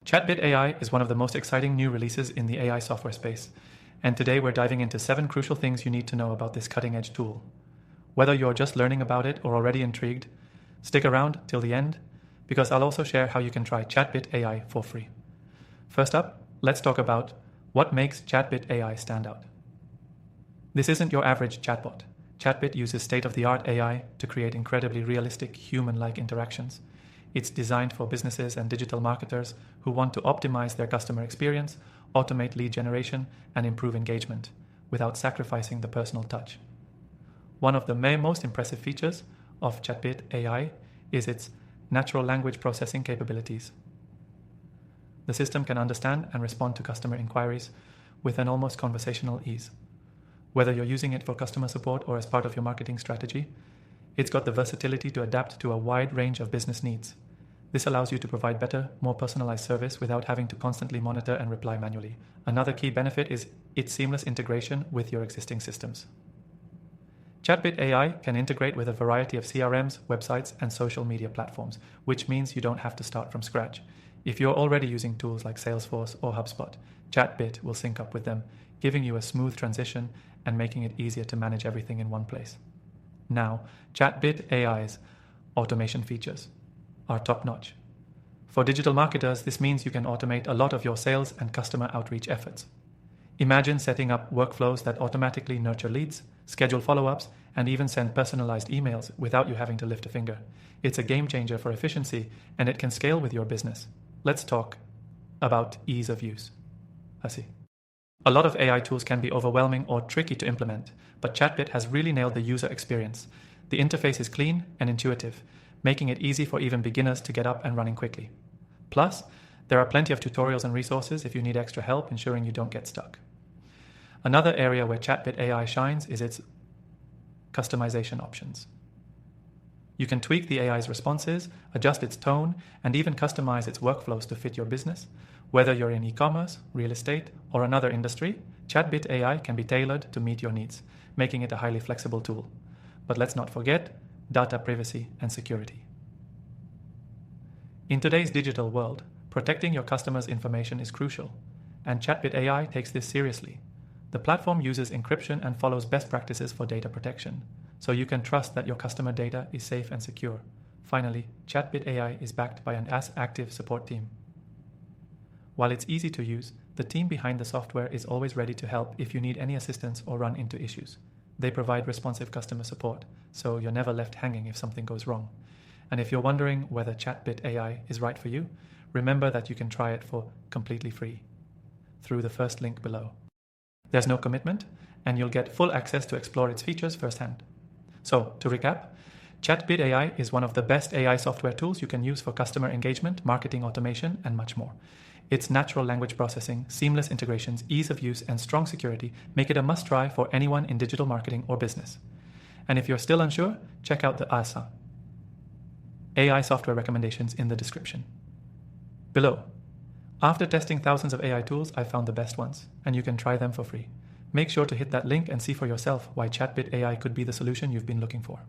ChatBit AI is one of the most exciting new releases in the AI software space, and today we're diving into 7 crucial things you need to know about this cutting-edge tool. Whether you're just learning about it or already intrigued, stick around till the end, because I'll also share how you can try ChatBit AI for free. First up, let's talk about what makes ChatBit AI stand out. This isn't your average chatbot. ChatBit uses state-of-the-art AI to create incredibly realistic, human-like interactions. It's designed for businesses and digital marketers who want to optimize their customer experience, automate lead generation, and improve engagement without sacrificing the personal touch. One of the most impressive features of ChatBit AI is its natural language processing capabilities. The system can understand and respond to customer inquiries with an almost conversational ease. Whether you're using it for customer support or as part of your marketing strategy, it's got the versatility to adapt to a wide range of business needs. This allows you to provide better, more personalized service without having to constantly monitor and reply manually. Another key benefit is its seamless integration with your existing systems. ChatBit AI can integrate with a variety of CRMs, websites, and social media platforms, which means you don't have to start from scratch. If you're already using tools like Salesforce or HubSpot, ChatBit will sync up with them, giving you a smooth transition and making it easier to manage everything in one place. Now, ChatBit AI's automation features are top-notch. For digital marketers, this means you can automate a lot of your sales and customer outreach efforts. Imagine setting up workflows that automatically nurture leads, schedule follow-ups, and even send personalized emails without you having to lift a finger. It's a game changer for efficiency, and it can scale with your business. Let's talk about ease of use. A lot of AI tools can be overwhelming or tricky to implement, but ChatBit has really nailed the user experience. The interface is clean and intuitive, making it easy for even beginners to get up and running quickly. Plus, there are plenty of tutorials and resources if you need extra help ensuring you don't get stuck. Another area where ChatBit AI shines is its customization options. You can tweak the AI's responses, adjust its tone, and even customize its workflows to fit your business. Whether you're in e-commerce, real estate, or another industry, ChatBit AI can be tailored to meet your needs, making it a highly flexible tool. But let's not forget data privacy and security. In today's digital world, protecting your customers' information is crucial, and ChatBit AI takes this seriously. The platform uses encryption and follows best practices for data protection, so you can trust that your customer data is safe and secure. Finally, ChatBit AI is backed by an active support team. While it's easy to use, the team behind the software is always ready to help if you need any assistance or run into issues. They provide responsive customer support, so you're never left hanging if something goes wrong. And if you're wondering whether ChatBit AI is right for you, remember that you can try it for completely free through the first link below. There's no commitment, and you'll get full access to explore its features firsthand. So, to recap, ChatBit AI is one of the best AI software tools you can use for customer engagement, marketing automation, and much more. Its natural language processing, seamless integrations, ease of use, and strong security make it a must-try for anyone in digital marketing or business. And if you're still unsure, check out the AI software recommendations in the description below. After testing thousands of AI tools, I found the best ones, and you can try them for free. Make sure to hit that link and see for yourself why ChatBit AI could be the solution you've been looking for.